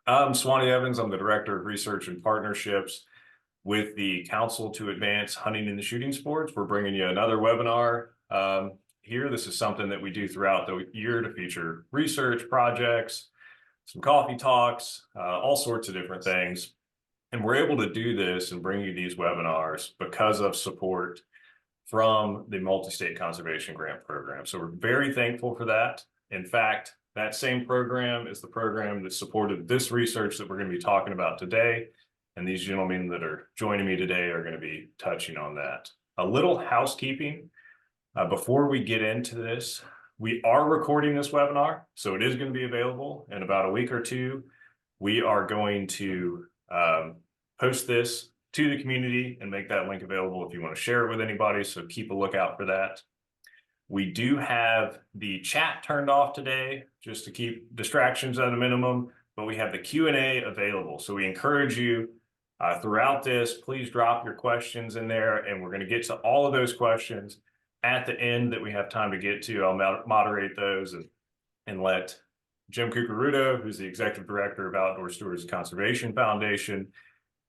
I'm Swanny Evans. I'm the Director of Research and Partnerships with the Council to Advance Hunting and the Shooting Sports. We're bringing you another webinar here. This is something that we do throughout the year to feature research projects, some coffee talks, all sorts of different things. And we're able to do this and bring you these webinars because of support from the Multi-State Conservation Grant Program. So we're very thankful for that. In fact, that same program is the program that supported this research that we're going to be talking about today. And these gentlemen that are joining me today are going to be touching on that. A little housekeeping before we get into this. We are recording this webinar, so it is going to be available in about a week or two. We are going to post this to the community and make that link available if you want to share it with anybody, so keep a lookout for that. We do have the chat turned off today just to keep distractions at a minimum, but we have the Q&A available. So we encourage you throughout this, please drop your questions in there, and we're going to get to all of those questions at the end that we have time to get to. I'll moderate those and let Jim Curcuruto, who's the Executive Director of Outdoor Stewards Conservation Foundation,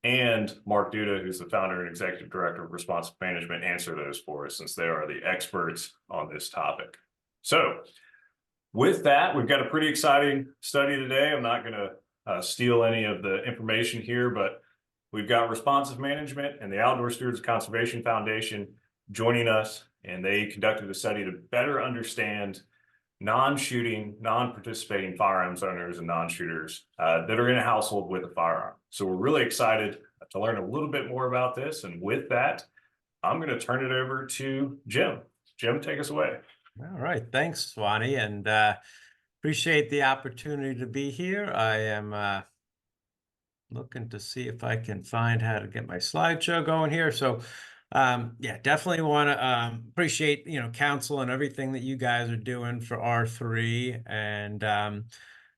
and Mark Duda, who's the founder and executive director of Responsive Management, answer those for us, since they are the experts on this topic. So with that, we've got a pretty exciting study today. I'm not going to steal any of the information here, but we've got Responsive Management and the Outdoor Stewards Conservation Foundation joining us, and they conducted a study to better understand non-shooting, non-participating firearms owners and non-shooters that are in a household with a firearm. So we're really excited to learn a little bit more about this. And with that, I'm going to turn it over to Jim. Jim, take us away. All right. Thanks, Swanny, and appreciate the opportunity to be here. I am looking to see if I can find how to get my slideshow going here. So yeah, definitely want to appreciate, council and everything that you guys are doing for R3. And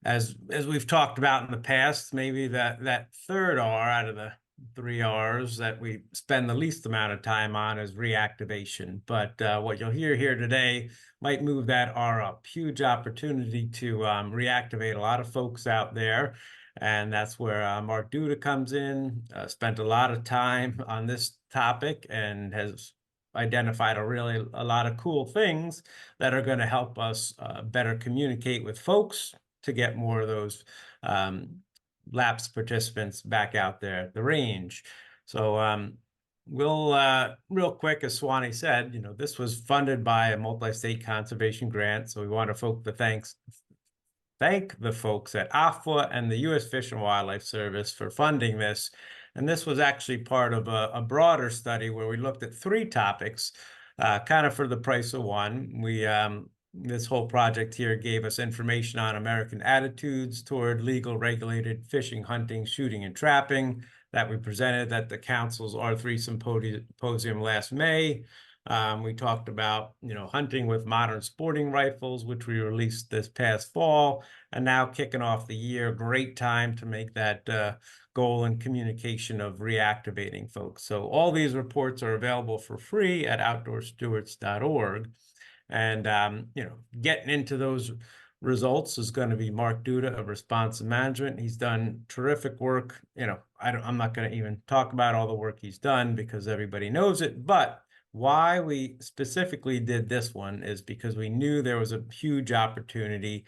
as we've talked about in the past, maybe that third R out of the 3 R's that we spend the least amount of time on is reactivation. But what you'll hear here today might move that R up. Huge opportunity to reactivate a lot of folks out there. And that's where Mark Duda comes in, spent a lot of time on this topic and has identified a lot of cool things that are going to help us better communicate with folks to get more of those lapsed participants back out there at the range. So we'll real quick, as Swanny said, this was funded by a multi-state conservation grant. So we want to thank the folks at AFWA and the U.S. Fish and Wildlife Service for funding this. And this was actually part of a broader study where we looked at 3 topics, kind of for the price of one. This whole project here gave us information on American attitudes toward legal regulated fishing, hunting, shooting, and trapping that we presented at the Council's R3 Symposium last May. We talked about, hunting with modern sporting rifles, which we released this past fall, and now kicking off the year. Great time to make that goal and communication of reactivating folks. So all these reports are available for free at outdoorstewards.org. And, getting into those results is going to be Mark Duda of Responsive Management. He's done terrific work. I'm not going to even talk about all the work he's done because everybody knows it, but why we specifically did this one is because we knew there was a huge opportunity.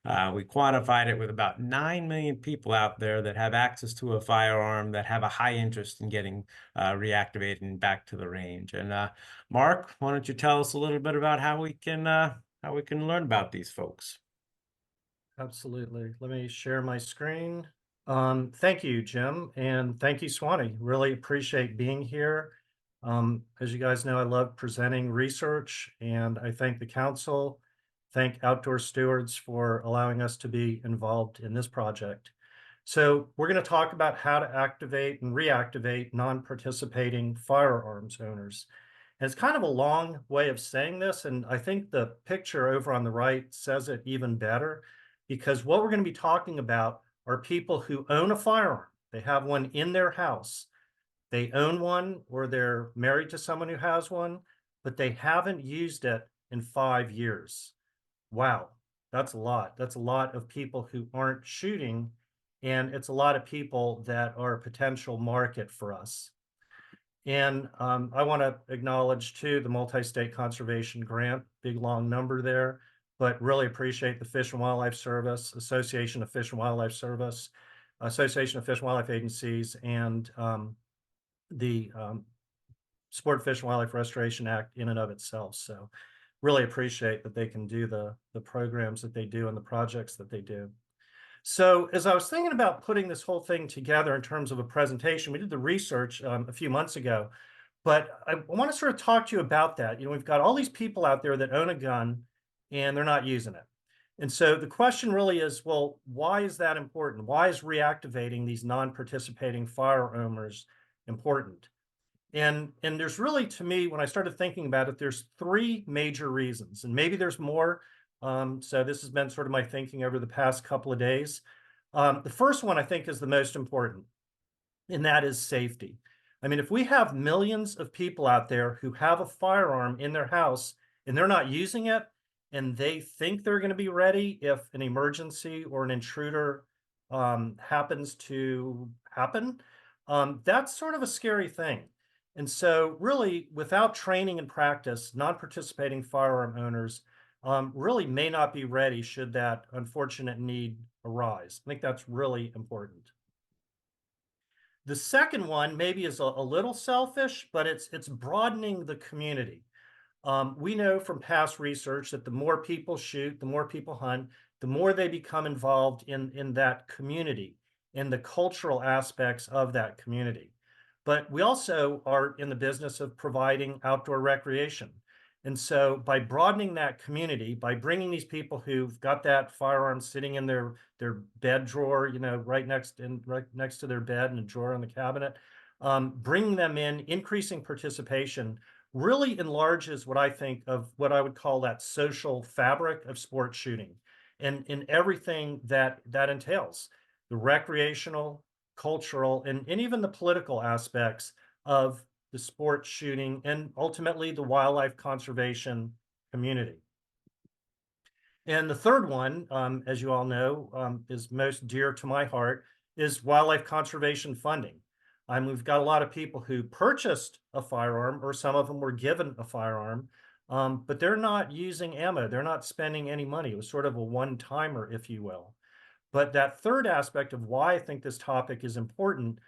We quantified it with about 9 million people out there that have access to a firearm, that have a high interest in getting reactivated and back to the range. And Mark, why don't you tell us a little bit about how we can learn about these folks? Absolutely. Let me share my screen. Thank you, Jim, and thank you, Swanny. Really appreciate being here. As you guys know, I love presenting research, and I thank the council, thank Outdoor Stewards for allowing us to be involved in this project. So we're going to talk about how to activate and reactivate non-participating firearms owners. And it's kind of a long way of saying this, and I think the picture over on the right says it even better, because what we're going to be talking about are people who own a firearm. They have one in their house. They own one, or they're married to someone who has one, but they haven't used it in 5 years. Wow, that's a lot. That's a lot of people who aren't shooting, and it's a lot of people that are a potential market for us. And I want to acknowledge too the multi-state conservation grant, big long number there, but really appreciate the Fish and Wildlife Service, Association of Fish and Wildlife Service, Association of Fish and Wildlife Agencies, and the Sport Fish and Wildlife Restoration Act in and of itself. So really appreciate that they can do the programs that they do and the projects that they do. So as I was thinking about putting this whole thing together in terms of a presentation, we did the research a few months ago, but I want to sort of talk to you about that. You know, we've got all these people out there that own a gun and they're not using it. And so the question really is, well, why is that important? Why is reactivating these non-participating firearm owners important? And there's really, to me, when I started thinking about it, there's 3 major reasons, and maybe there's more. So this has been sort of my thinking over the past couple of days. The first one I think is the most important, and that is safety. I mean, if we have millions of people out there who have a firearm in their house and they're not using it, and they think they're going to be ready if an emergency or an intruder happens to happen, that's sort of a scary thing. And so really, without training and practice, non-participating firearm owners really may not be ready should that unfortunate need arise. I think that's really important. The second one maybe is a little selfish, but it's broadening the community. We know from past research that the more people shoot, the more people hunt, the more they become involved in that community, in the cultural aspects of that community. But we also are in the business of providing outdoor recreation. And so by broadening that community, by bringing these people who've got that firearm sitting in their bed drawer, you know, right next to their bed in a drawer on the cabinet, bringing them in, increasing participation, really enlarges what I think of what I would call that social fabric of sport shooting, and in everything that entails, the recreational, cultural, and even the political aspects of the sport shooting and ultimately the wildlife conservation community. And the third one, as you all know, is most dear to my heart, is wildlife conservation funding. We've got a lot of people who purchased a firearm, or some of them were given a firearm, but they're not using ammo. They're not spending any money. It was sort of a one-timer, if you will. But that third aspect of why I think this topic is important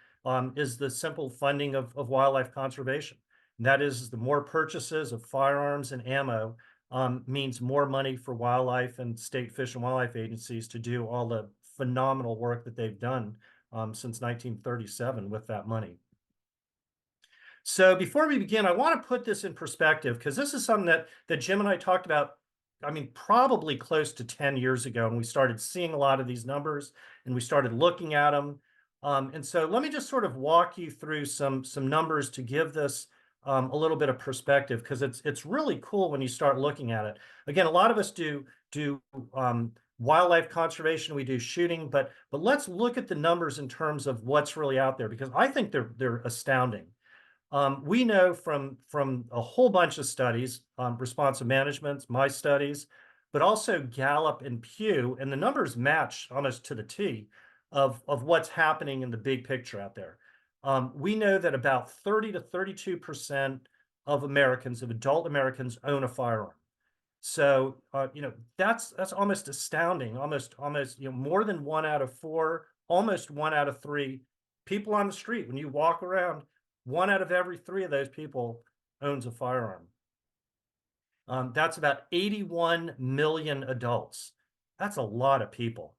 is the simple funding of wildlife conservation. And that is, the more purchases of firearms and ammo means more money for wildlife and state fish and wildlife agencies to do all the phenomenal work that they've done since 1937 with that money. So before we begin, I want to put this in perspective, because this is something that Jim and I talked about, I mean, probably close to 10 years ago, and we started seeing a lot of these numbers and we started looking at them. And so let me just sort of walk you through some numbers to give this a little bit of perspective, because it's really cool when you start looking at it. Again, a lot of us do wildlife conservation, we do shooting, but let's look at the numbers in terms of what's really out there, because I think they're astounding. We know from a whole bunch of studies, Responsive Management, my studies, but also Gallup and Pew, and the numbers match almost to the T of what's happening in the big picture out there. We know that about 30 to 32% of Americans, of adult Americans, own a firearm. So you know, that's almost astounding. Almost you know, more than 1 out of 4, almost 1 out of 3 people on the street. When you walk around, 1 out of every 3 of those people owns a firearm. That's about 81 million adults. That's a lot of people.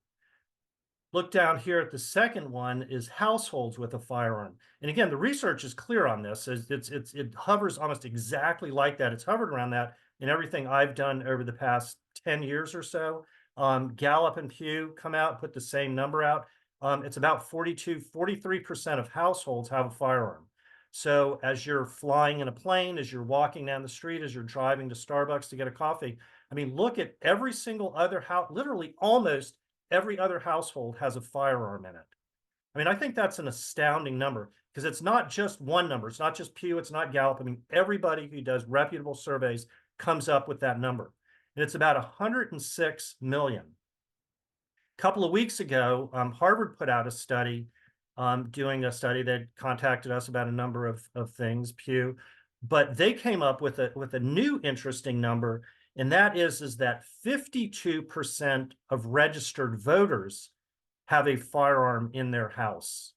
Look down here at the second one is households with a firearm. And again, the research is clear on this. It hovers almost exactly like that. It's hovered around that in everything I've done over the past 10 years or so. Gallup and Pew come out, put the same number out. It's about 43% of households have a firearm. So as you're flying in a plane, as you're walking down the street, as you're driving to Starbucks to get a coffee, I mean, look at every single other house, literally almost every other household has a firearm in it. I mean, I think that's an astounding number because it's not just one number. It's not just Pew. It's not Gallup. I mean, everybody who does reputable surveys comes up with that number. And it's about 106 million. A couple of weeks ago, Harvard put out a study, doing a study that contacted us about a number of things, Pew, but they came up with a new interesting number, and that is that 52% of registered voters have a firearm in their house.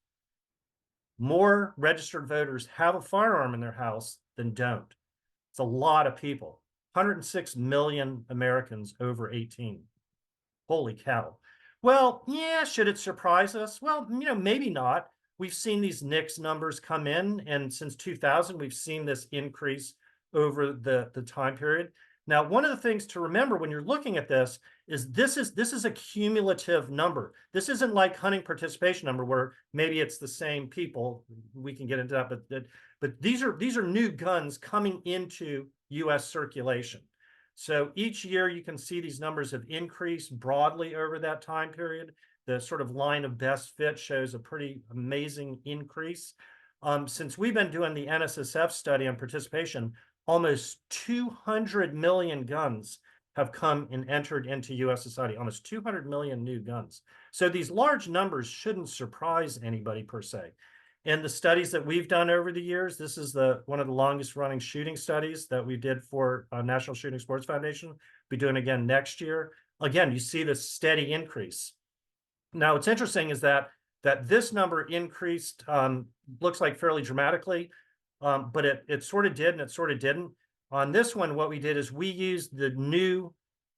More registered voters have a firearm in their house than don't. It's a lot of people. 106 million Americans over 18. Holy cow. Well, yeah, should it surprise us? Well, maybe not. We've seen these NICS numbers come in, and since 2000, we've seen this increase over the time period. Now, one of the things to remember when you're looking at this is this is a cumulative number. This isn't like hunting participation number where maybe it's the same people. We can get into that, but these are new guns coming into U.S. circulation. So each year you can see these numbers have increased broadly over that time period. The sort of line of best fit shows a pretty amazing increase. Since we've been doing the NSSF study on participation, almost 200 million guns have come and entered into U.S. society, almost 200 million new guns. So these large numbers shouldn't surprise anybody per se. And the studies that we've done over the years, this is one of the longest running shooting studies that we did for National Shooting Sports Foundation. We'll be doing again next year. Again, you see this steady increase. Now, what's interesting is that this number increased, looks like fairly dramatically, but it sort of did and it sort of didn't. On this one, what we did is we used the new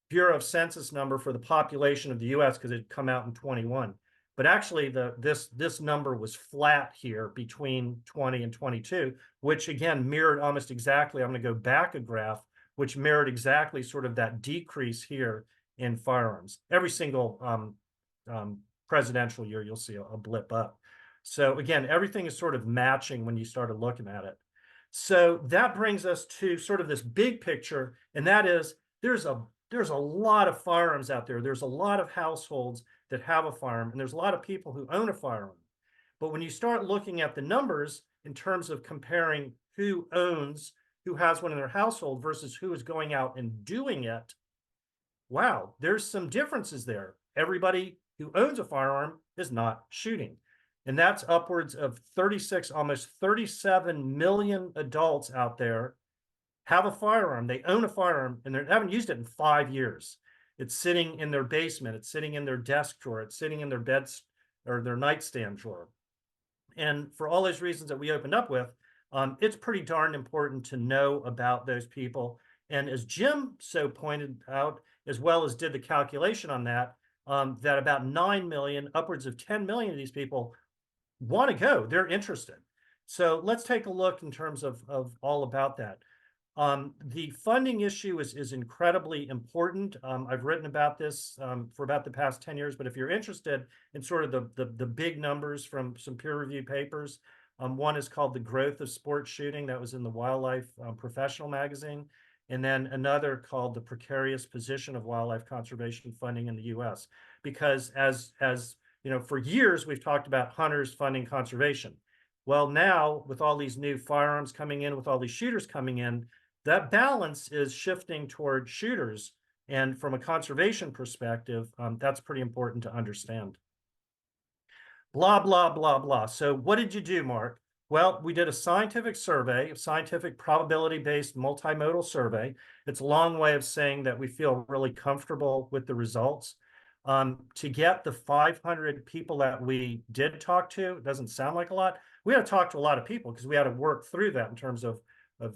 Bureau of Census number for the population of the U.S. because it had come out in 21. But actually, this number was flat here between 20 and 22, which again mirrored almost exactly. I'm going to go back a graph, which mirrored exactly sort of that decrease here in firearms. Every single presidential year, you'll see a blip up. So again, everything is sort of matching when you started looking at it. So that brings us to sort of this big picture, and that is there's a lot of firearms out there. There's a lot of households that have a firearm, and there's a lot of people who own a firearm. But when you start looking at the numbers in terms of comparing who has one in their household versus who is going out and doing it, wow, there's some differences there. Everybody who owns a firearm is not shooting. And that's upwards of 36, almost 37 million adults out there have a firearm. They own a firearm and they haven't used it in 5 years. It's sitting in their basement. It's sitting in their desk drawer. It's sitting in their beds or their nightstand drawer. And for all those reasons that we opened up with, it's pretty darn important to know about those people. And as Jim so pointed out, as well as did the calculation on that, that about 9 million, upwards of 10 million of these people want to go. They're interested. So let's take a look in terms of all about that. The funding issue is incredibly important. I've written about this for about the past 10 years, but if you're interested in sort of the big numbers from some peer-reviewed papers, one is called The Growth of Sport Shooting. That was in the Wildlife Professional magazine. And then another called The Precarious Position of Wildlife Conservation Funding in the U.S. Because as you know, for years, we've talked about hunters funding conservation. Well, now with all these new firearms coming in, with all these shooters coming in, that balance is shifting toward shooters. And from a conservation perspective, that's pretty important to understand. Blah, blah, blah, blah. So what did you do, Mark? Well, we did a scientific survey, a scientific probability-based multimodal survey. It's a long way of saying that we feel really comfortable with the results. To get the 500 people that we did talk to, it doesn't sound like a lot. We had to talk to a lot of people because we had to work through that in terms of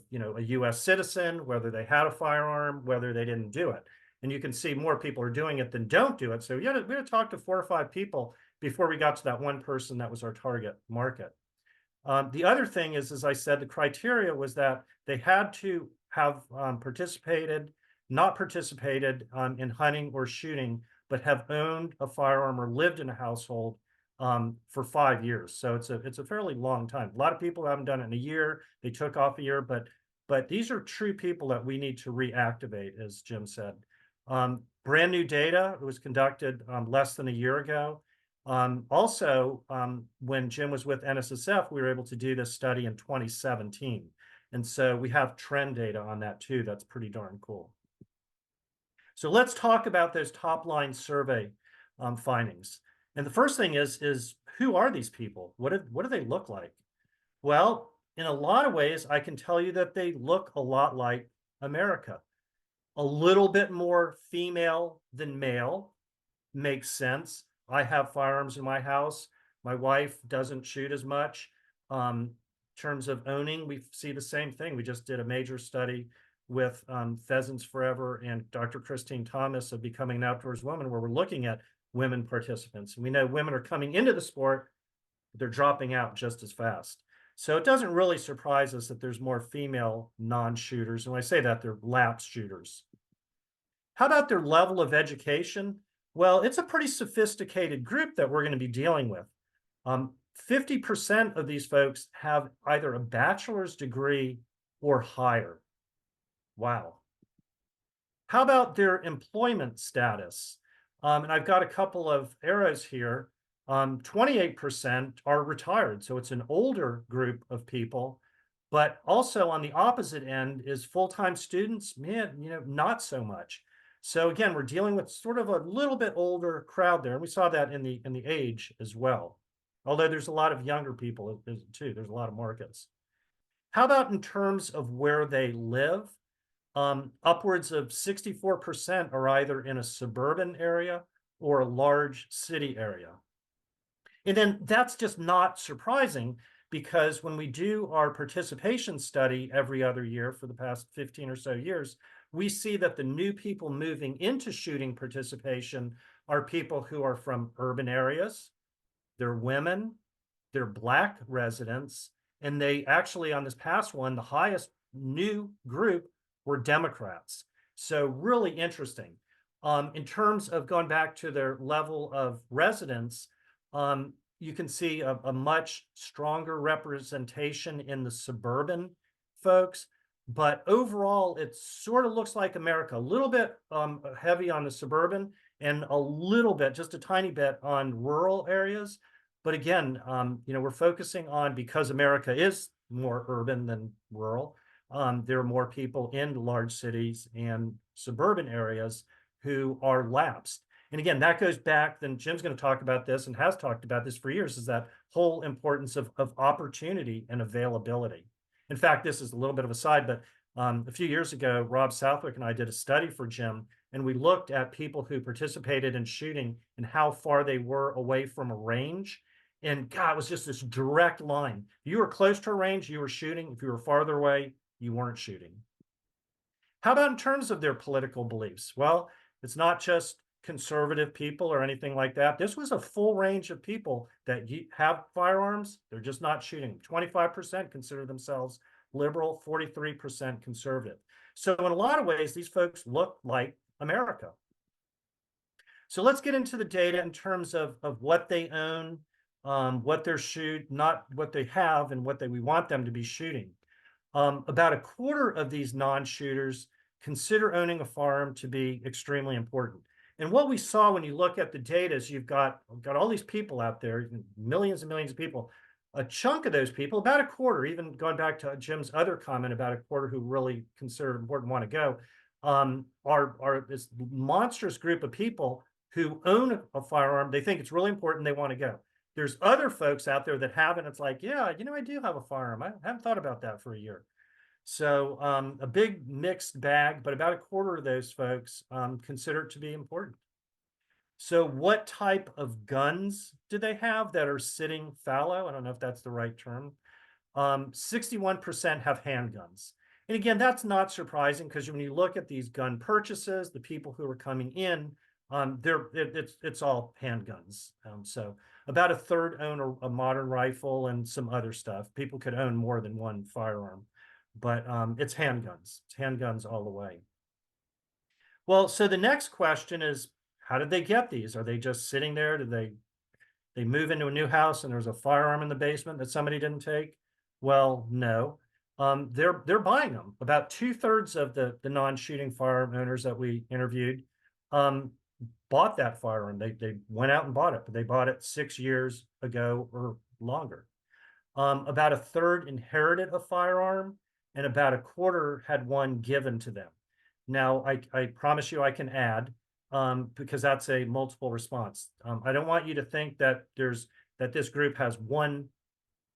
you know, a U.S. citizen, whether they had a firearm, whether they didn't do it. And you can see more people are doing it than don't do it. So we had to talk to 4 or 5 people before we got to that one person that was our target market. The other thing is, as I said, the criteria was that they had to have not participated in hunting or shooting, but have owned a firearm or lived in a household for 5 years. So it's a fairly long time. A lot of people haven't done it in a year. They took off a year, but these are true people that we need to reactivate, as Jim said. Brand new data. It was conducted less than a year ago. Also, when Jim was with NSSF, we were able to do this study in 2017. And so we have trend data on that too. That's pretty darn cool. So let's talk about those top line survey findings. And the first thing is who are these people? What do they look like? Well, in a lot of ways, I can tell you that they look a lot like America. A little bit more female than male. Makes sense. I have firearms in my house. My wife doesn't shoot as much. In terms of owning, we see the same thing. We just did a major study with Pheasants Forever and Dr. Christine Thomas of Becoming an Outdoors Woman, where we're looking at women participants. And we know women are coming into the sport, but they're dropping out just as fast. So it doesn't really surprise us that there's more female non-shooters. And when I say that, they're lapsed shooters. How about their level of education? Well, it's a pretty sophisticated group that we're going to be dealing with. 50% of these folks have either a bachelor's degree or higher. Wow. How about their employment status? And I've got a couple of arrows here. 28% are retired, so it's an older group of people. But also on the opposite end is full-time students. Man, not so much. So again, we're dealing with sort of a little bit older crowd there. And we saw that in the age as well. Although there's a lot of younger people too. There's a lot of markets. How about in terms of where they live? Upwards of 64% are either in a suburban area or a large city area. And then that's just not surprising, because when we do our participation study every other year for the past 15 or so years, we see that the new people moving into shooting participation are people who are from urban areas, they're women, they're Black residents, and they actually, on this past one, the highest new group were Democrats. So really interesting. In terms of going back to their level of residence, you can see a much stronger representation in the suburban folks. But overall, it sort of looks like America, a little bit heavy on the suburban and a little bit, just a tiny bit on rural areas. But again, we're focusing on, because America is more urban than rural, there are more people in large cities and suburban areas who are lapsed. And again, that goes back, then Jim's going to talk about this and has talked about this for years, is that whole importance of opportunity and availability. In fact, this is a little bit of a side, but a few years ago, Rob Southwick and I did a study for Jim, and we looked at people who participated in shooting and how far they were away from a range. And God, it was just this direct line. If you were close to a range, you were shooting. If you were farther away, you weren't shooting. How about in terms of their political beliefs? Well, it's not just conservative people or anything like that. This was a full range of people that have firearms. They're just not shooting. 25% consider themselves liberal, 43% conservative. So in a lot of ways, these folks look like America. So let's get into the data in terms of what they own, what they're not what they have, and what we want them to be shooting. About a quarter of these non-shooters consider owning a firearm to be extremely important. And what we saw when you look at the data is you've got all these people out there, millions and millions of people. A chunk of those people, about a quarter, even going back to Jim's other comment, about a quarter who really consider it important, want to go, are this monstrous group of people who own a firearm. They think it's really important. They want to go. There's other folks out there that haven't. It's like, yeah, I do have a firearm. I haven't thought about that for a year. So a big mixed bag, but about a quarter of those folks consider it to be important. So what type of guns do they have that are sitting fallow? I don't know if that's the right term. 61% have handguns. And again, that's not surprising, because when you look at these gun purchases, the people who are coming in, It's all handguns. So about a third own a modern rifle and some other stuff. People could own more than one firearm, but it's handguns. It's handguns all the way. Well, so the next question is, how did they get these? Are they just sitting there? Did they move into a new house and there's a firearm in the basement that somebody didn't take? Well, no. They're buying them. About 2/3 of the non-shooting firearm owners that we interviewed bought that firearm. They went out and bought it, but they bought it 6 years ago or longer. About a third inherited a firearm, and about a quarter had one given to them. Now, I promise you I can add, because that's a multiple response. I don't want you to think that this group has one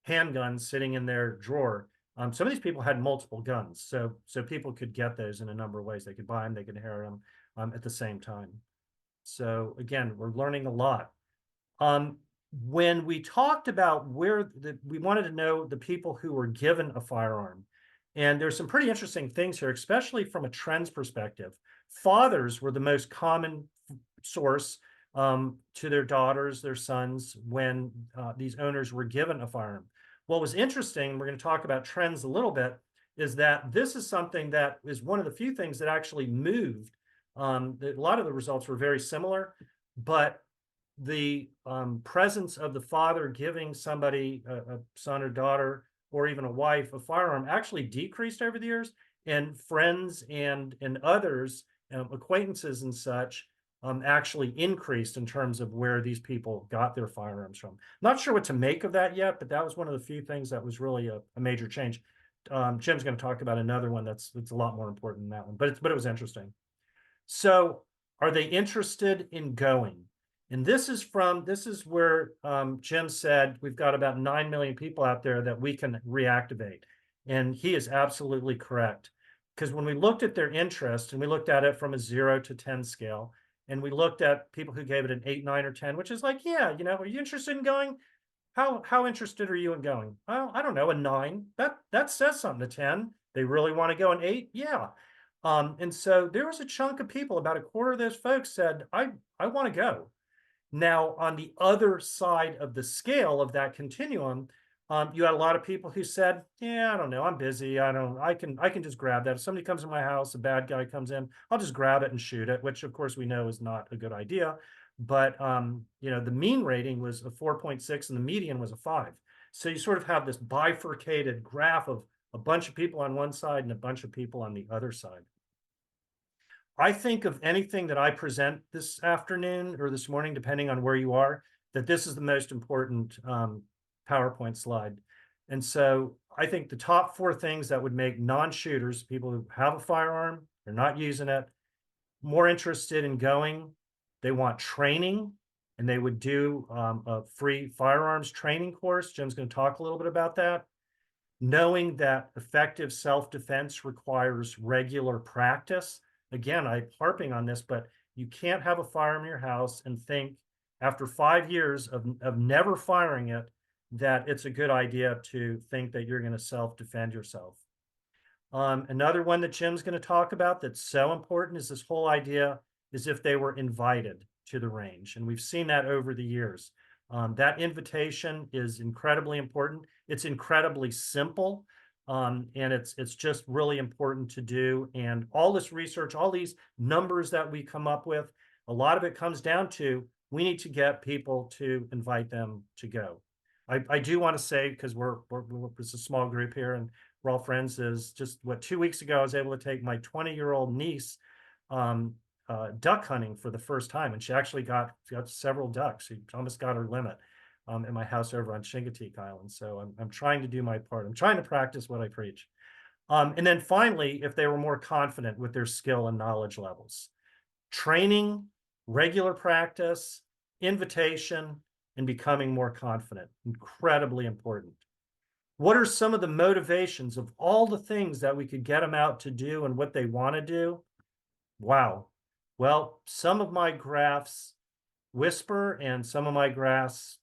handgun sitting in their drawer. Some of these people had multiple guns, so people could get those in a number of ways. They could buy them, they could inherit them at the same time. So again, we're learning a lot. When we talked about we wanted to know the people who were given a firearm, and there's some pretty interesting things here, especially from a trends perspective. Fathers were the most common source to their daughters, their sons, when these owners were given a firearm. What was interesting, we're going to talk about trends a little bit, is that this is something that is one of the few things that actually moved. A lot of the results were very similar, but the presence of the father giving somebody, a son or daughter, or even a wife, a firearm actually decreased over the years, and friends and others, acquaintances and such, actually increased in terms of where these people got their firearms from. Not sure what to make of that yet, but that was one of the few things that was really a major change. Jim's going to talk about another one that's a lot more important than that one, but it was interesting. So, are they interested in going? And this is where Jim said we've got about 9 million people out there that we can reactivate. And he is absolutely correct. Because when we looked at their interest, and we looked at it from a 0 to 10 scale, and we looked at people who gave it an 8, 9, or 10, which is like, yeah, are you interested in going? How interested are you in going? Well, I don't know, a 9. That says something. A 10, they really want to go. An 8, yeah. And so there was a chunk of people, about a quarter of those folks said, I want to go. Now, on the other side of the scale of that continuum, you had a lot of people who said, yeah, I don't know, I'm busy. I can just grab that. If somebody comes in my house, a bad guy comes in, I'll just grab it and shoot it, which of course we know is not a good idea. But, the mean rating was a 4.6 and the median was a 5. So you sort of have this bifurcated graph of a bunch of people on one side and a bunch of people on the other side. I think of anything that I present this afternoon or this morning, depending on where you are, that this is the most important PowerPoint slide. And so I think the top 4 things that would make non-shooters, people who have a firearm, they're not using it, more interested in going. They want training, and they would do a free firearms training course. Jim's going to talk a little bit about that. Knowing that effective self-defense requires regular practice. Again, I'm harping on this, but you can't have a firearm in your house and think after 5 years of never firing it, that it's a good idea to think that you're going to self-defend yourself. Another one that Jim's going to talk about that's so important is this whole idea is if they were invited to the range. And we've seen that over the years. That invitation is incredibly important. It's incredibly simple. And it's just really important to do. And all this research, all these numbers that we come up with, a lot of it comes down to we need to get people to invite them to go. I do want to say, because it's a small group here and we're all friends, is just 2 weeks ago I was able to take my 20-year-old niece duck hunting for the first time, and she actually got several ducks. She almost got her limit in my house over on Chincoteague Island. So I'm trying to do my part. I'm trying to practice what I preach. And then finally, if they were more confident with their skill and knowledge levels, training, regular practice, invitation, and becoming more confident, incredibly important. What are some of the motivations of all the things that we could get them out to do and what they want to do? Wow. Well, some of my graphs whisper and some of my graphs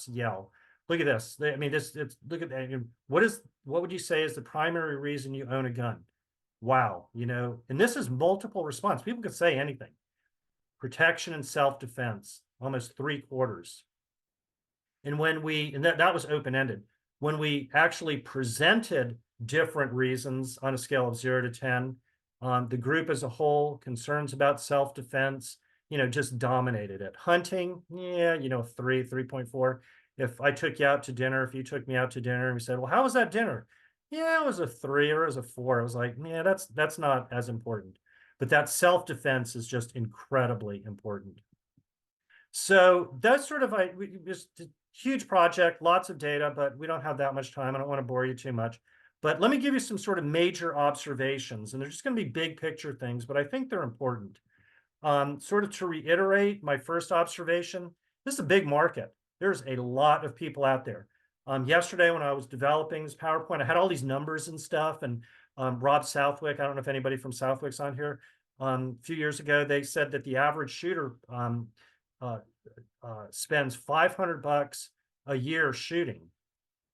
yell. Look at this. Look at that. What would you say is the primary reason you own a gun? Wow. And this is multiple response. People could say anything. protection and self-defense, almost 3/4. And that was open-ended. When we actually presented different reasons on a scale of 0 to 10, the group as a whole, concerns about self-defense, just dominated it. Hunting, yeah, 3.4. If I took you out to dinner, if you took me out to dinner and we said, well, how was that dinner? Yeah, it was a 3 or it was a 4. I was like, yeah, that's not as important. But that self-defense is just incredibly important. So that's sort of just a huge project, lots of data, but we don't have that much time. I don't want to bore you too much. But let me give you some sort of major observations, and they're just going to be big picture things, but I think they're important. Sort of to reiterate my first observation, this is a big market. There's a lot of people out there. Yesterday, when I was developing this PowerPoint, I had all these numbers and stuff, and Rob Southwick, I don't know if anybody from Southwick's on here, a few years ago, they said that the average shooter spends $500 a year shooting.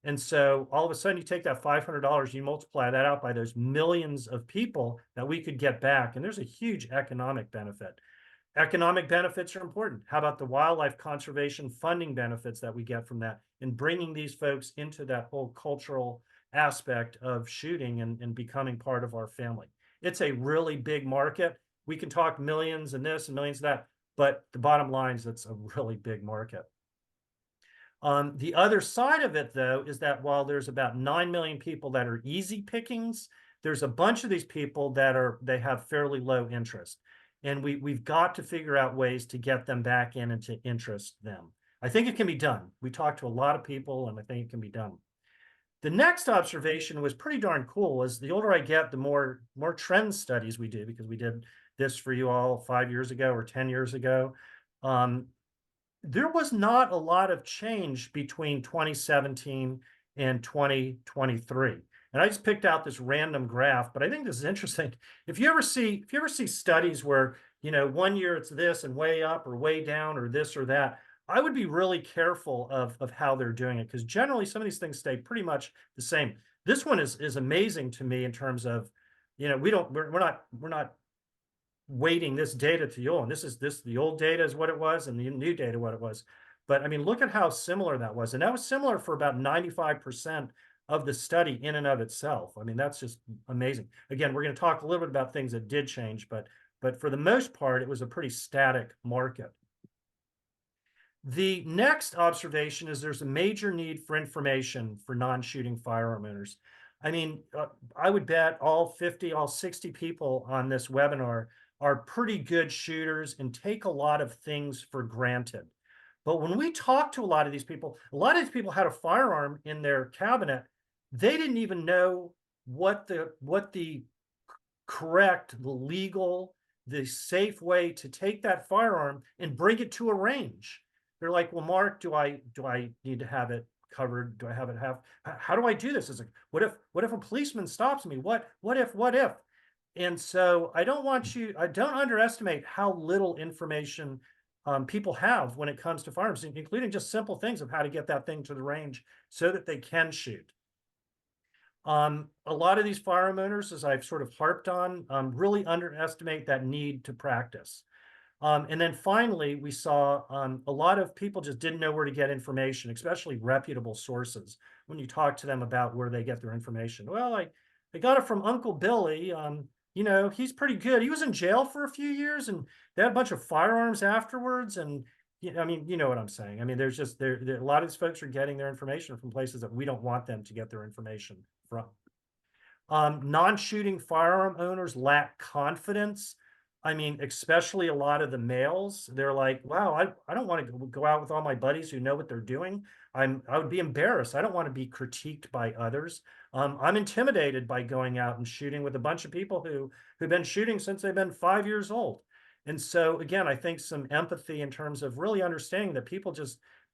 And so all of a sudden you take that $500, you multiply that out by those millions of people that we could get back. And there's a huge economic benefit. Economic benefits are important. How about the wildlife conservation funding benefits that we get from that, and bringing these folks into that whole cultural aspect of shooting and becoming part of our family? It's a really big market. We can talk millions and this and millions of that, but the bottom line is it's a really big market. The other side of it, though, is that while there's about 9 million people that are easy pickings, there's a bunch of these people that they have fairly low interest. And we've got to figure out ways to get them back in and to interest them. I think it can be done. We talked to a lot of people, and I think it can be done. The next observation was pretty darn cool. As the older I get, the more trend studies we do, because we did this for you all 5 years ago or 10 years ago. There was not a lot of change between 2017 and 2023. And I just picked out this random graph, but I think this is interesting. If you ever see studies where, 1 year it's this and way up or way down or this or that, I would be really careful of how they're doing it, because generally some of these things stay pretty much the same. This one is amazing to me in terms of, we're not weighting this data to you, and the old data is what it was and the new data what it was. But I mean, look at how similar that was. And that was similar for about 95% of the study in and of itself. I mean, that's just amazing. Again, we're going to talk a little bit about things that did change, but for the most part, it was a pretty static market. The next observation is there's a major need for information for non-shooting firearm owners. I mean, I would bet all 60 people on this webinar are pretty good shooters and take a lot of things for granted. But when we talk to a lot of these people had a firearm in their cabinet. They didn't even know what the correct, the legal, the safe way to take that firearm and bring it to a range. They're like, well, Mark, do I need to have it covered? Do I have it how do I do this? It's like, what if a policeman stops me? What if? And so I don't underestimate how little information people have when it comes to firearms, including just simple things of how to get that thing to the range so that they can shoot. A lot of these firearm owners, as I've sort of harped on, really underestimate that need to practice. And then finally, we saw a lot of people just didn't know where to get information, especially reputable sources, when you talk to them about where they get their information. Well, I got it from Uncle Billy. He's pretty good. He was in jail for a few years, and they had a bunch of firearms afterwards. And I mean, you know what I'm saying. I mean, there's just a lot of these folks are getting their information from places that we don't want them to get their information from. Non-shooting firearm owners lack confidence. I mean, especially a lot of the males, they're like, wow, I don't want to go out with all my buddies who know what they're doing. I would be embarrassed. I don't want to be critiqued by others. I'm intimidated by going out and shooting with a bunch of people who've been shooting since they've been 5 years old. And so again, I think some empathy in terms of really understanding that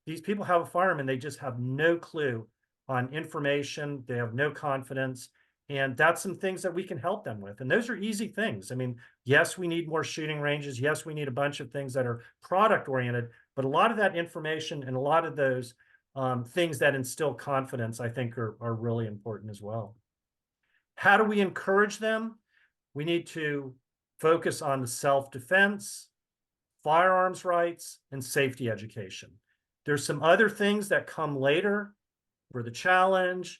these people have a firearm and they just have no clue on information. They have no confidence. And that's some things that we can help them with. And those are easy things. I mean, yes, we need more shooting ranges. Yes, we need a bunch of things that are product oriented, but a lot of that information and a lot of those things that instill confidence, I think are really important as well. How do we encourage them? We need to focus on the self-defense, firearms rights, and safety education. There's some other things that come later for the challenge,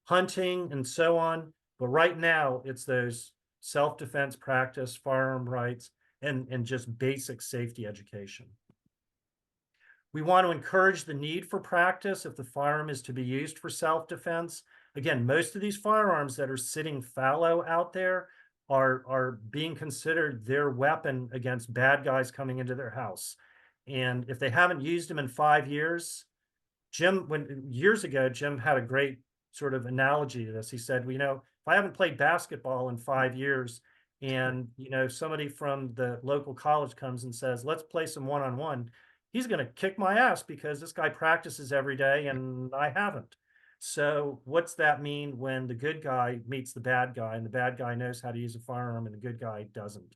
hunting, and so on. But right now, it's those self-defense practice, firearm rights, and just basic safety education. We want to encourage the need for practice if the firearm is to be used for self-defense. Again, most of these firearms that are sitting fallow out there are being considered their weapon against bad guys coming into their house. And if they haven't used them in 5 years, years ago, Jim had a great sort of analogy to this. He said, well, if I haven't played basketball in 5 years and, somebody from the local college comes and says, let's play some one-on-one, he's going to kick my ass because this guy practices every day and I haven't. So what's that mean when the good guy meets the bad guy and the bad guy knows how to use a firearm and the good guy doesn't?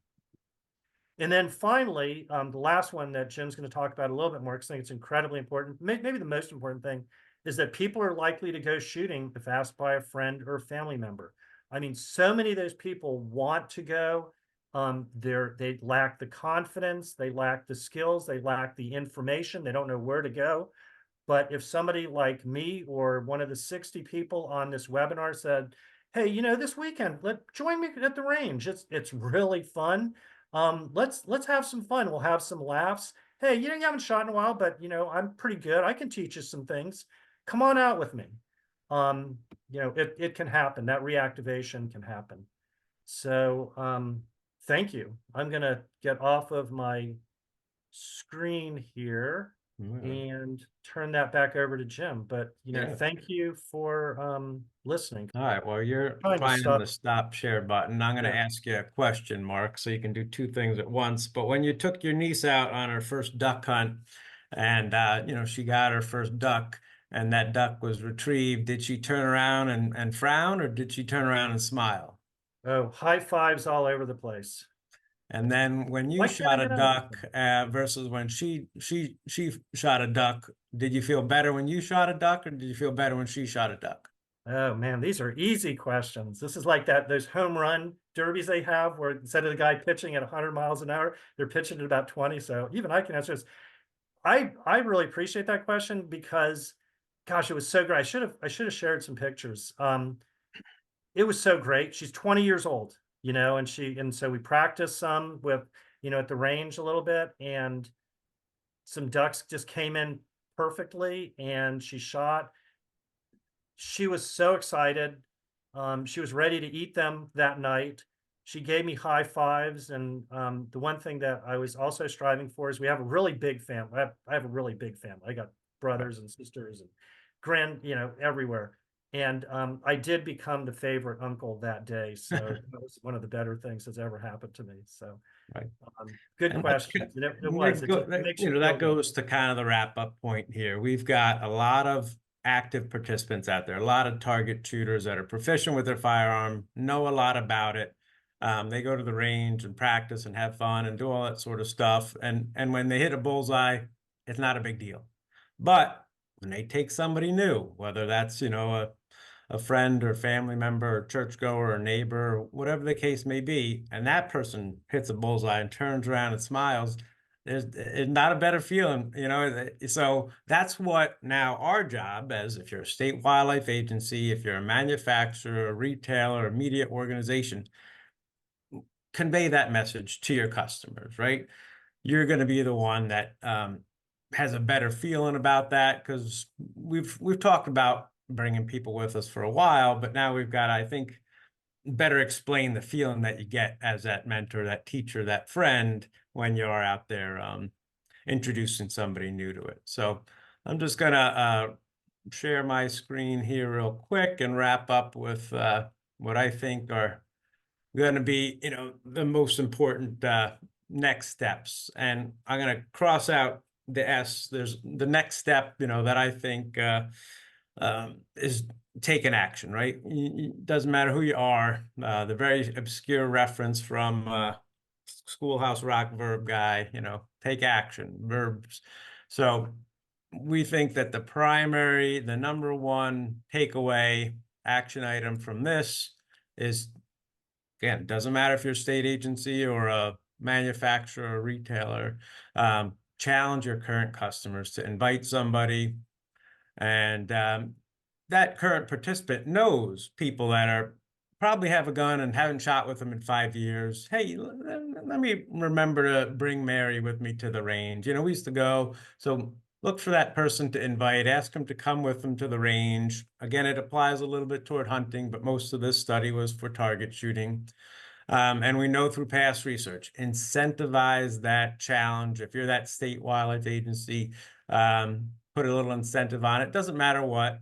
And then finally, the last one that Jim's going to talk about a little bit more, because I think it's incredibly important, maybe the most important thing, is that people are likely to go shooting if asked by a friend or a family member. I mean, so many of those people want to go. They lack the confidence, they lack the skills, they lack the information, they don't know where to go. But if somebody like me or one of the 60 people on this webinar said, hey, this weekend, join me at the range. It's really fun. Let's have some fun. We'll have some laughs. Hey, you haven't shot in a while, but I'm pretty good. I can teach you some things. Come on out with me. It can happen. That reactivation can happen. So thank you. I'm gonna get off of my screen here and turn that back over to Jim. But thank you for listening. All right, well, you're finding the stop share button. I'm going to ask you a question, Mark, so you can do two things at once. But when you took your niece out on her first duck hunt and, she got her first duck and that duck was retrieved, did she turn around and frown or did she turn around and smile? Oh, high fives all over the place. And then when you shot a duck versus when she shot a duck, did you feel better when you shot a duck or did you feel better when she shot a duck? Oh man, these are easy questions. This is like those home run derbies they have where instead of the guy pitching at 100 miles an hour, they're pitching at about 20. So even I can answer this. I really appreciate that question because gosh, it was so great. I should have shared some pictures. It was so great. She's 20 years old, and so we practiced some with, at the range a little bit, and some ducks just came in perfectly and she shot. She was so excited. She was ready to eat them that night. She gave me high fives. And the one thing that I was also striving for is we have a really big family. I have a really big family. I got brothers and sisters and everywhere. And I did become the favorite uncle that day. So that was one of the better things that's ever happened to me. So good question. That goes to kind of the wrap up point here. We've got a lot of active participants out there, a lot of target shooters that are proficient with their firearm, know a lot about it. They go to the range and practice and have fun and do all that sort of stuff. And when they hit a bullseye, it's not a big deal. But when they take somebody new, whether that's, a friend or family member or churchgoer or neighbor, or whatever the case may be, and that person hits a bullseye and turns around and smiles, it's not a better feeling, So that's what now our job as, if you're a state wildlife agency, if you're a manufacturer, a retailer, a media organization, convey that message to your customers, right? You're going to be the one that has a better feeling about that because we've talked about bringing people with us for a while, but now we've got, I think, better explain the feeling that you get as that mentor, that teacher, that friend when you're out there introducing somebody new to it. So I'm just gonna share my screen here real quick and wrap up with what I think are going to be, the most important next steps. And I'm going to cross out the S. There's the next step, that I think is taking action, right? It doesn't matter who you are. The very obscure reference from Schoolhouse Rock verb guy, take action, verbs. So we think that the number one takeaway action item from this is, again, it doesn't matter if you're a state agency or a manufacturer or retailer, challenge your current customers to invite somebody, and that current participant knows people that are probably have a gun and haven't shot with them in 5 years. Hey, let me remember to bring Mary with me to the range. You know, we used to go. So look for that person to invite, ask them to come with them to the range. Again, it applies a little bit toward hunting, but most of this study was for target shooting. And we know through past research, incentivize that challenge. If you're that state wildlife agency, put a little incentive on it. Doesn't matter what.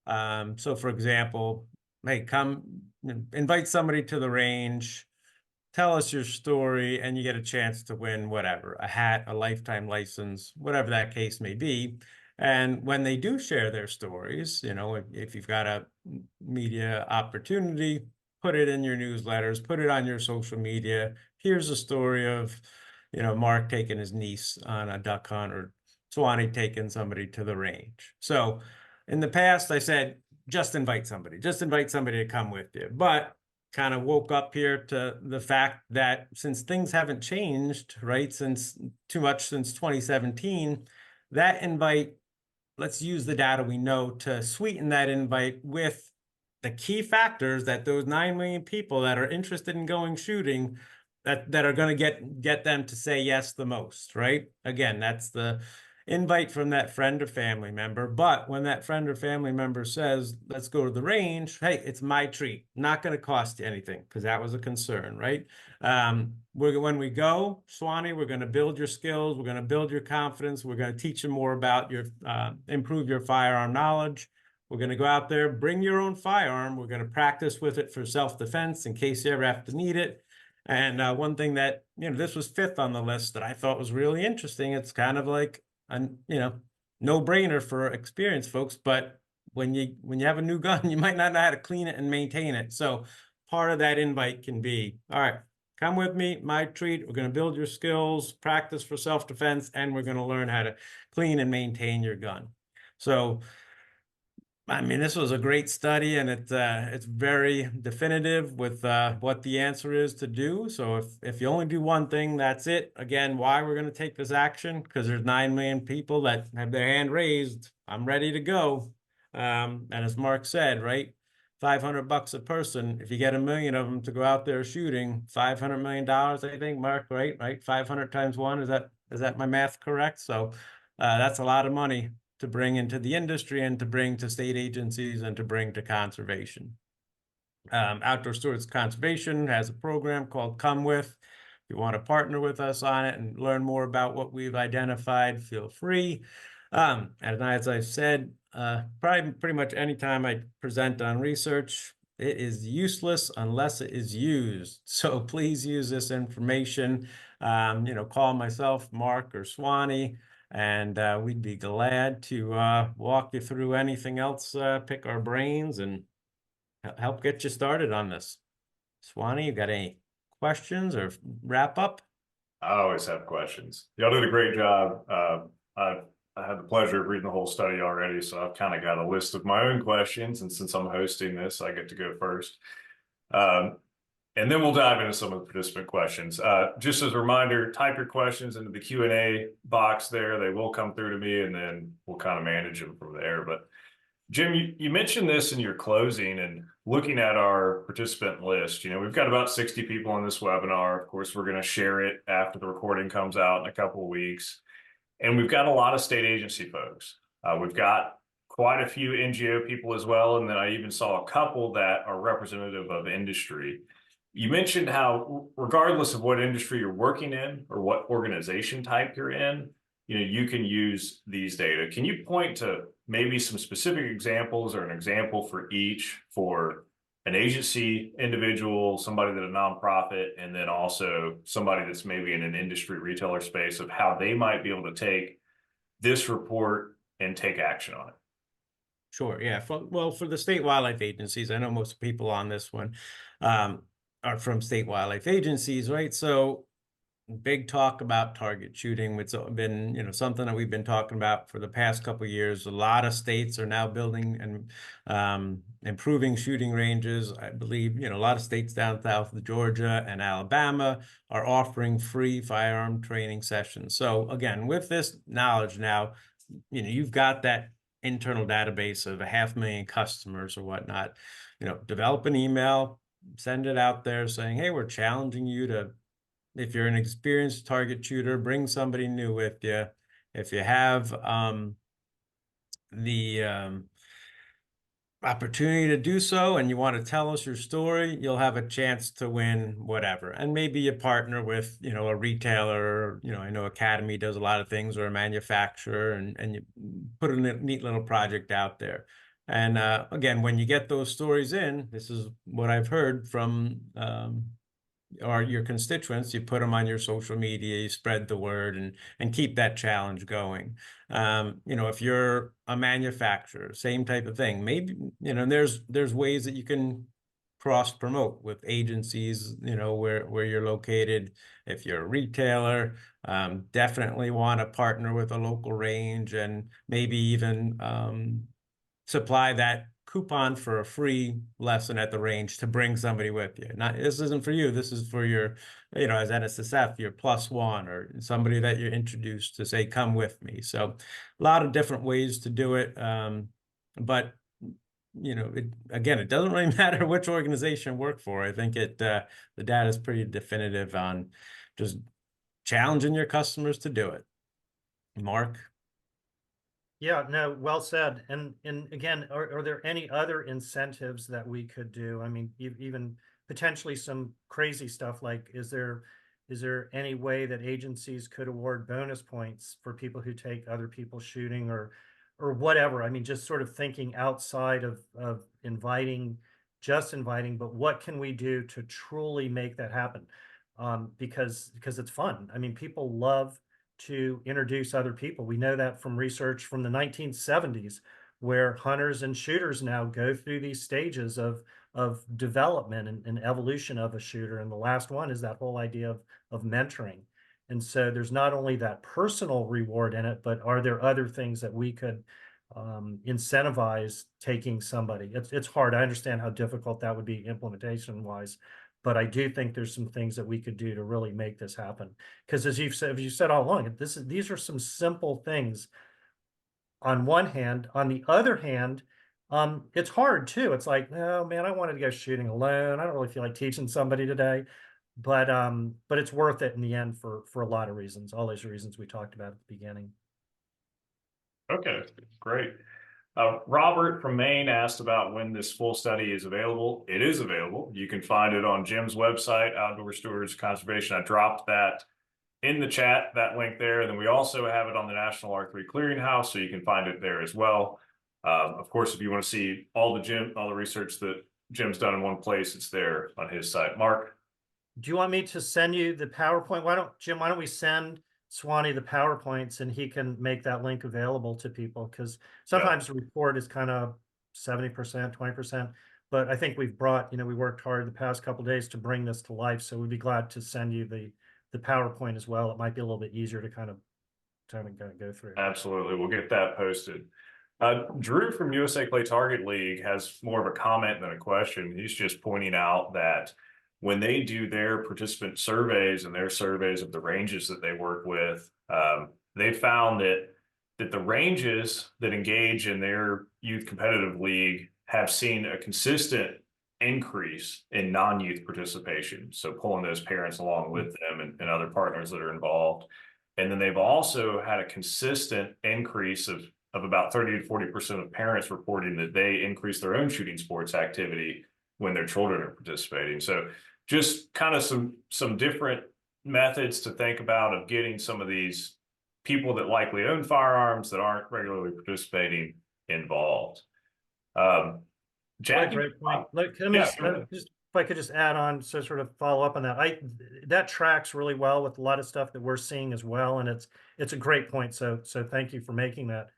So for example, hey, come invite somebody to the range, tell us your story, and you get a chance to win whatever, a hat, a lifetime license, whatever that case may be. And when they do share their stories, you know, if you've got a media opportunity, put it in your newsletters, put it on your social media. Here's a story of, you know, Mark taking his niece on a duck hunt, or Swanny taking somebody to the range. So in the past, I said, just invite somebody to come with you. But kind of woke up here to the fact that since things haven't changed, right, since 2017, that invite, let's use the data we know to sweeten that invite with the key factors that those 9 million people that are interested in going shooting, that are going to get them to say yes the most, right? Again, that's the invite from that friend or family member. But when that friend or family member says, let's go to the range, hey, it's my treat, not going to cost you anything, because that was a concern, right? When we go, Swanny, we're going to build your skills, we're going to build your confidence, we're going to teach you more about your, improve your firearm knowledge. We're going to go out there, bring your own firearm. We're going to practice with it for self-defense in case you ever have to need it. And one thing that, you know, this was 5th on the list that I thought was really interesting. It's kind of like, you know, no-brainer for experienced folks, but when you have a new gun, you might not know how to clean it and maintain it. So part of that invite can be, all right, come with me, my treat. We're going to build your skills, practice for self-defense, and we're going to learn how to clean and maintain your gun. So I mean, this was a great study, and it's very definitive with what the answer is to do. So if you only do one thing, that's it. Again, why we're going to take this action? Because there's 9 million people that have their hand raised. I'm ready to go. And as Mark said, right, $500 a person. If you get 1 million of them to go out there shooting, $500 million, I think, Mark, right? 500 times 1. Is that my math correct? So that's a lot of money to bring into the industry and to bring to state agencies and to bring to conservation. Outdoor Stewards Conservation has a program called Come With. If you want to partner with us on it and learn more about what we've identified, feel free. And as I've said, probably pretty much anytime I present on research, it is useless unless it is used. So please use this information. You know, call myself, Mark, or Swanny, and we'd be glad to walk you through anything else, pick our brains, and help get you started on this. Swanny, you got any questions or wrap up? I always have questions. Y'all did a great job. I had the pleasure of reading the whole study already, so I've kind of got a list of my own questions. And since I'm hosting this, I get to go first. And then we'll dive into some of the participant questions. Just as a reminder, type your questions into the Q&A box there. They will come through to me, and then we'll kind of manage them from there. But Jim, you mentioned this in your closing, and looking at our participant list, you know, we've got about 60 people on this webinar. Of course, we're going to share it after the recording comes out in a couple of weeks. And we've got a lot of state agency folks. We've got quite a few NGO people as well. And then I even saw a couple that are representative of industry. You mentioned how, regardless of what industry you're working in or what organization type you're in, you know, you can use these data. Can you point to maybe some specific examples or an example for each, for an agency individual, somebody that a nonprofit, and then also somebody that's maybe in an industry retailer space, of how they might be able to take this report and take action on it? Sure. Yeah. For the state wildlife agencies, I know most people on this one are from state wildlife agencies, right? So big talk about target shooting. It's been, something that we've been talking about for the past couple of years. A lot of states are now building and improving shooting ranges. I believe, a lot of states down south of Georgia and Alabama are offering free firearm training sessions. So again, with this knowledge now, you've got that internal database of 500,000 customers or whatnot. Develop an email, send it out there saying, hey, we're challenging you to, if you're an experienced target shooter, bring somebody new with you. If you have the opportunity to do so and you want to tell us your story, you'll have a chance to win whatever. And maybe you partner with, a retailer, I know Academy does a lot of things, or a manufacturer, and you put a neat little project out there. And again, when you get those stories in, this is what I've heard from or your constituents, you put them on your social media, you spread the word, and keep that challenge going. If you're a manufacturer, same type of thing. Maybe, there's ways that you can cross promote with agencies, where you're located. If you're a retailer, definitely want to partner with a local range, and maybe even supply that coupon for a free lesson at the range to bring somebody with you. Not, this isn't for you, this is for your, as NSSF, your +1, or somebody that you're introduced to say, come with me. So a lot of different ways to do it. But again, it doesn't really matter which organization you work for. I think the data is pretty definitive on just challenging your customers to do it. Mark? Yeah, no, well said. And again, are there any other incentives that we could do? I mean, even potentially some crazy stuff like, is there any way that agencies could award bonus points for people who take other people shooting, or whatever? I mean, just sort of thinking outside of inviting, but what can we do to truly make that happen? Because it's fun. I mean, people love to introduce other people. We know that from research from the 1970s, where hunters and shooters now go through these stages of development and evolution of a shooter. And the last one is that whole idea of mentoring. And so there's not only that personal reward in it, but are there other things that we could incentivize taking somebody? It's hard. I understand how difficult that would be implementation wise, but I do think there's some things that we could do to really make this happen. Because as you said all along, these are some simple things on one hand. On the other hand, it's hard too. It's like, oh man, I wanted to go shooting alone. I don't really feel like teaching somebody today. But it's worth it in the end for a lot of reasons, all those reasons we talked about at the beginning. Okay, great. Robert from Maine asked about when this full study is available. It is available. You can find it on Jim's website, Outdoor Stewards Conservation. I dropped that in the chat, that link there. And then we also have it on the National R3 Clearinghouse, so you can find it there as well. Of course, if you want to see all the research that Jim's done in one place, it's there on his site. Mark? Do you want me to send you the PowerPoint? Why don't we send Swanny the PowerPoints and he can make that link available to people? Because sometimes the report is kind of 70%, 20%. But I think we've brought, we worked hard the past couple of days to bring this to life. So we'd be glad to send you the PowerPoint as well. It might be a little bit easier to kind of go through. Absolutely. We'll get that posted. Drew from USA Clay Target League has more of a comment than a question. He's just pointing out that when they do their participant surveys and their surveys of the ranges that they work with, they found that the ranges that engage in their youth competitive league have seen a consistent increase in non-youth participation. So pulling those parents along with them and other partners that are involved. And then they've also had a consistent increase of about 30 to 40% of parents reporting that they increase their own shooting sports activity when their children are participating. So just kind of some different methods to think about of getting some of these people that likely own firearms that aren't regularly participating involved. Jackie, Great point. Look, if I could just add on, so sort of follow up on that. That tracks really well with a lot of stuff that we're seeing as well, and it's a great point. So thank you for making that.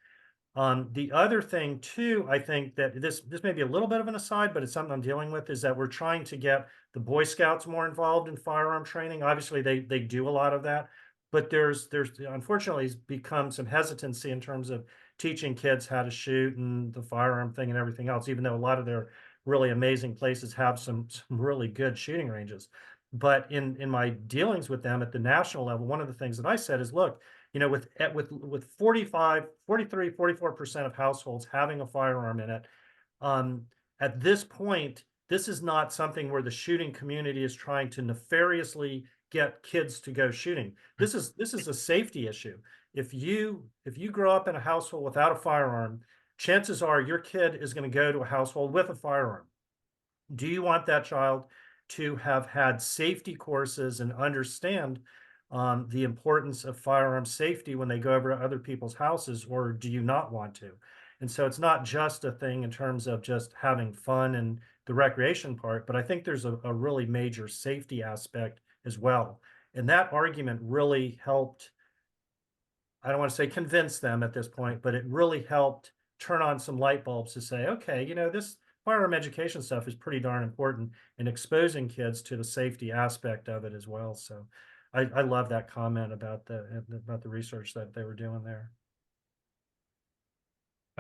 The other thing too, I think that this may be a little bit of an aside, but it's something I'm dealing with, is that we're trying to get the Boy Scouts more involved in firearm training. Obviously, they do a lot of that, but there's unfortunately become some hesitancy in terms of teaching kids how to shoot and the firearm thing and everything else, even though a lot of their really amazing places have some really good shooting ranges. But in my dealings with them at the national level, one of the things that I said is, look, you know, with 45, 43, 44% of households having a firearm in it, at this point, this is not something where the shooting community is trying to nefariously get kids to go shooting. This is a safety issue. If you grow up in a household without a firearm, chances are your kid is going to go to a household with a firearm. Do you want that child to have had safety courses and understand the importance of firearm safety when they go over to other people's houses, or do you not want to? And so it's not just a thing in terms of just having fun and the recreation part, but I think there's a really major safety aspect as well. And that argument really helped, I don't want to say convince them at this point, but it really helped turn on some light bulbs to say, okay, you know, this firearm education stuff is pretty darn important in exposing kids to the safety aspect of it as well. So I love that comment about the research that they were doing there.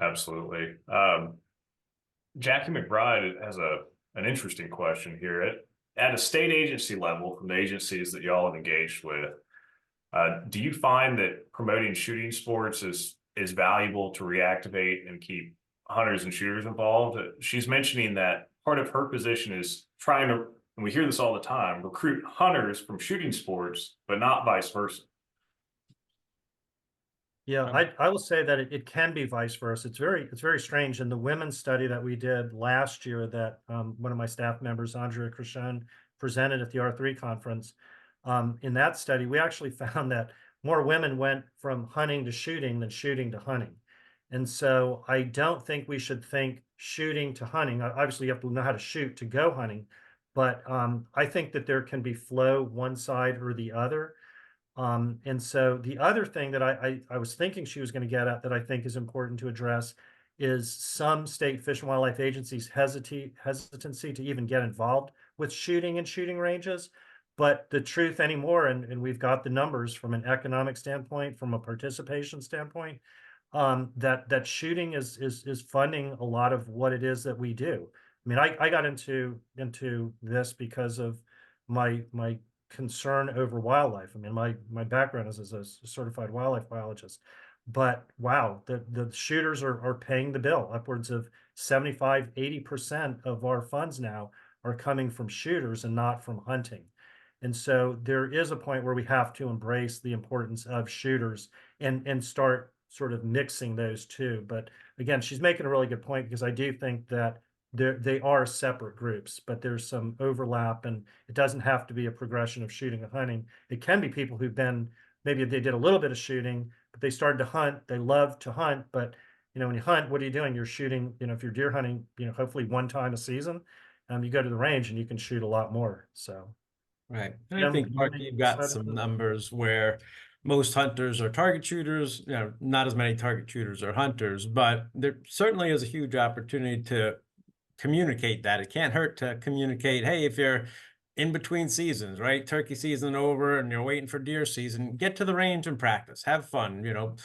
Absolutely. Jackie McBride has an interesting question here. At a state agency level, from the agencies that y'all have engaged with, do you find that promoting shooting sports is valuable to reactivate and keep hunters and shooters involved? She's mentioning that part of her position is trying to, and we hear this all the time, recruit hunters from shooting sports, but not vice versa. Yeah, I will say that it can be vice versa. It's very strange. In the women's study that we did last year, that one of my staff members, Andrea Crishon, presented at the R3 conference, in that study, we actually found that more women went from hunting to shooting than shooting to hunting. And so I don't think we should think shooting to hunting. Obviously, you have to know how to shoot to go hunting, but I think that there can be flow one side or the other. And so the other thing that I was thinking she was going to get at that I think is important to address is some state fish and wildlife agencies hesitancy to even get involved with shooting and shooting ranges. But the truth anymore, and we've got the numbers from an economic standpoint, from a participation standpoint, that shooting is funding a lot of what it is that we do. I mean, I got into this because of my concern over wildlife. I mean, my background is as a certified wildlife biologist, but wow, the shooters are paying the bill. Upwards of 75, 80% of our funds now are coming from shooters and not from hunting. And so there is a point where we have to embrace the importance of shooters and start sort of mixing those two. But again, she's making a really good point, because I do think that they are separate groups, but there's some overlap, and it doesn't have to be a progression of shooting and hunting. It can be people who've been, maybe they did a little bit of shooting, but they started to hunt. They love to hunt, but you know, when you hunt, what are you doing? You're shooting, you know, if you're deer hunting, you know, hopefully one time a season, you go to the range and you can shoot a lot more. So. Right. And I think, Mark, you've got some numbers where most hunters are target shooters, you know, not as many target shooters are hunters, but there certainly is a huge opportunity to communicate that. It can't hurt to communicate, hey, if you're in between seasons, right? Turkey season over and you're waiting for deer season, get to the range and practice, have fun, you know,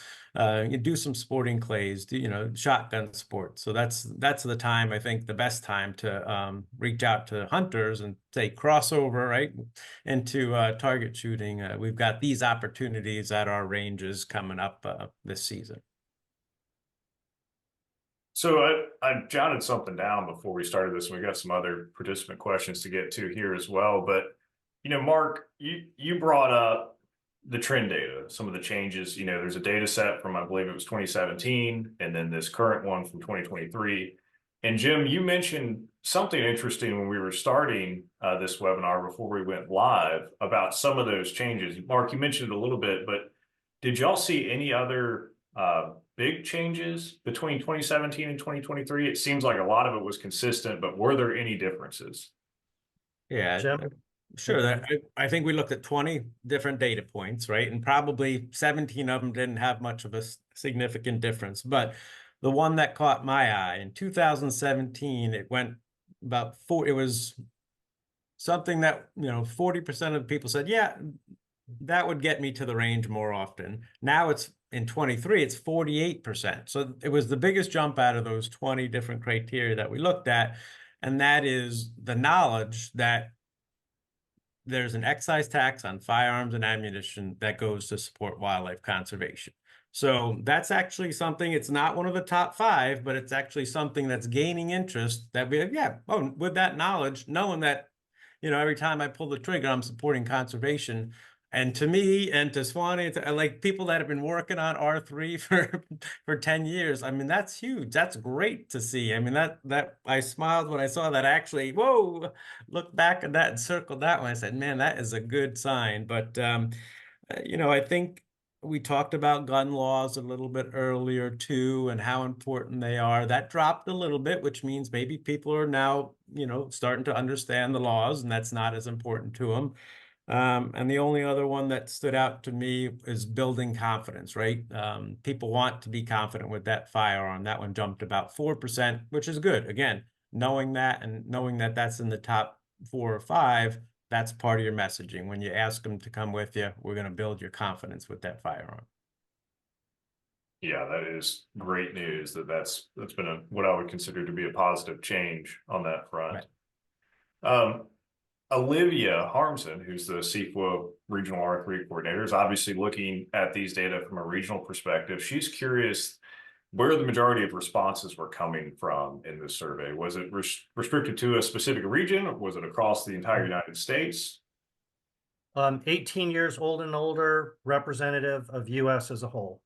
you do some sporting clays, you know, shotgun sports. So that's the time, I think, the best time to reach out to hunters and say crossover, right, into target shooting. We've got these opportunities at our ranges coming up this season. So I jotted something down before we started this, and we got some other participant questions to get to here as well. But, you know, Mark, you brought up the trend data, some of the changes. You know, there's a data set from, I believe it was 2017, and then this current one from 2023. And Jim, you mentioned something interesting when we were starting this webinar before we went live about some of those changes. Mark, you mentioned it a little bit, but did y'all see any other big changes between 2017 and 2023? It seems like a lot of it was consistent, but were there any differences? Yeah, Jim? sure. I think we looked at 20 different data points, right? And probably 17 of them didn't have much of a significant difference. But the one that caught my eye in 2017, it went about it was something that, 40% of the people said, yeah, that would get me to the range more often. Now it's in 23, it's 48%. So it was the biggest jump out of those 20 different criteria that we looked at. And that is the knowledge that there's an excise tax on firearms and ammunition that goes to support wildlife conservation. So that's actually something, it's not one of the top 5, but it's actually something that's gaining interest that with that knowledge, knowing that, every time I pull the trigger, I'm supporting conservation. And to me and to Swanny, it's like people that have been working on R3 for 10 years. I mean, that's huge. That's great to see. I mean, that I smiled when I saw that. Actually, whoa, look back at that and circled that one. I said, man, that is a good sign. But I think we talked about gun laws a little bit earlier too, and how important they are. That dropped a little bit, which means maybe people are now, starting to understand the laws, and that's not as important to them. And the only other one that stood out to me is building confidence, right? People want to be confident with that firearm. That one jumped about 4%, which is good. Again, knowing that and knowing that that's in the top 4 or 5, that's part of your messaging. When you ask them to come with you, we're going to build your confidence with that firearm. Yeah, that is great news. That's been what I would consider to be a positive change on that front. Right. Olivia Harmson, who's the CFWA Regional R3 Coordinator, is obviously looking at these data from a regional perspective. She's curious where the majority of responses were coming from in this survey. Was it restricted to a specific region, or was it across the entire United States? 18 years old and older, representative of US as a whole.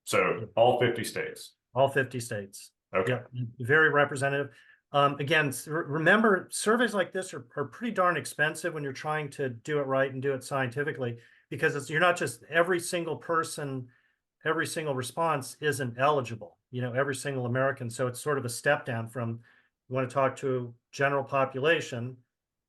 So all 50 states? All 50 states. Okay. Yep, very representative. Again, remember, surveys like this are pretty darn expensive when you're trying to do it right and do it scientifically, because you're not just every single person, every single response isn't eligible, every single American. So it's sort of a step down from, you want to talk to general population.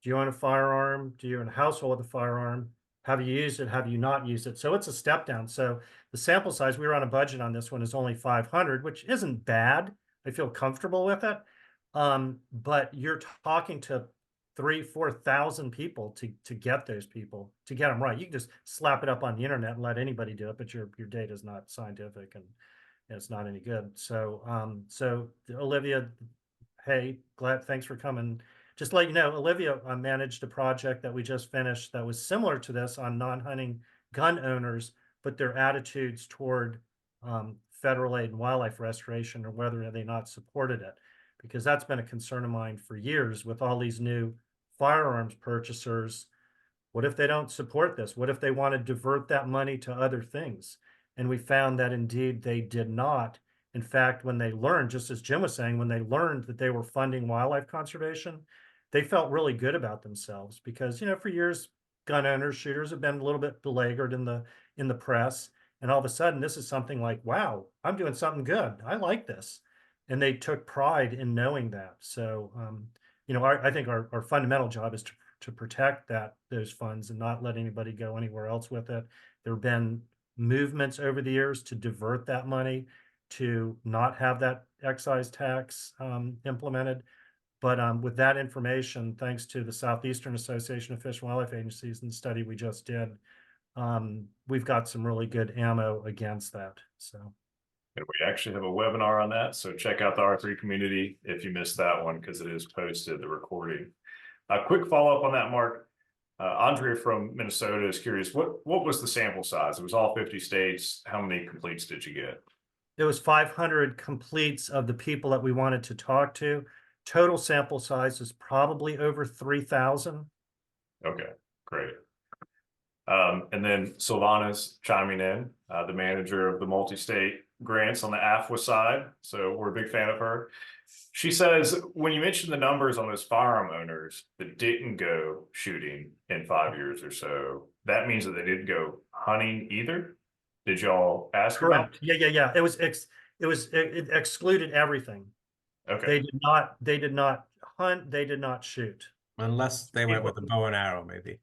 Do you own a firearm? Do you own a household with a firearm? Have you used it? Have you not used it? So it's a step down. So the sample size, we were on a budget on this one, is only 500, which isn't bad. I feel comfortable with it. But you're talking to 3,000-4,000 people to get those people, to get them right. You can just slap it up on the internet and let anybody do it, but your data is not scientific and it's not any good. So so Olivia, hey, thanks for coming. Just to let you know, Olivia managed a project that we just finished that was similar to this on non-hunting gun owners, but their attitudes toward federal aid and wildlife restoration, or whether they not supported it. Because that's been a concern of mine for years with all these new firearms purchasers. What if they don't support this? What if they want to divert that money to other things? And we found that indeed they did not. In fact, when they learned, just as Jim was saying, when they learned that they were funding wildlife conservation, they felt really good about themselves, because, for years, gun owners, shooters have been a little bit beleaguered in the press. And all of a sudden, this is something like, wow, I'm doing something good. I like this. And they took pride in knowing that. So, I think our fundamental job is to protect those funds and not let anybody go anywhere else with it. There have been movements over the years to divert that money, to not have that excise tax implemented. But with that information, thanks to the Southeastern Association of Fish and Wildlife Agencies and the study we just did, we've got some really good ammo against that. So. And we actually have a webinar on that. So check out the R3 community if you missed that one, because it is posted, the recording. A quick follow-up on that, Mark. Andrea from Minnesota is curious, what was the sample size? It was all 50 states. How many completes did you get? It was 500 completes of the people that we wanted to talk to. Total sample size is probably over 3,000. Okay, great. And then Sylvana's chiming in, the manager of the multi-state grants on the AFWA side. So we're a big fan of her. She says, when you mentioned the numbers on those firearm owners that didn't go shooting in 5 years or so, that means that they didn't go hunting either. Did y'all ask? Correct. Yeah. It excluded everything. Okay. They did not hunt. They did not shoot. Unless they went with a bow and arrow, maybe.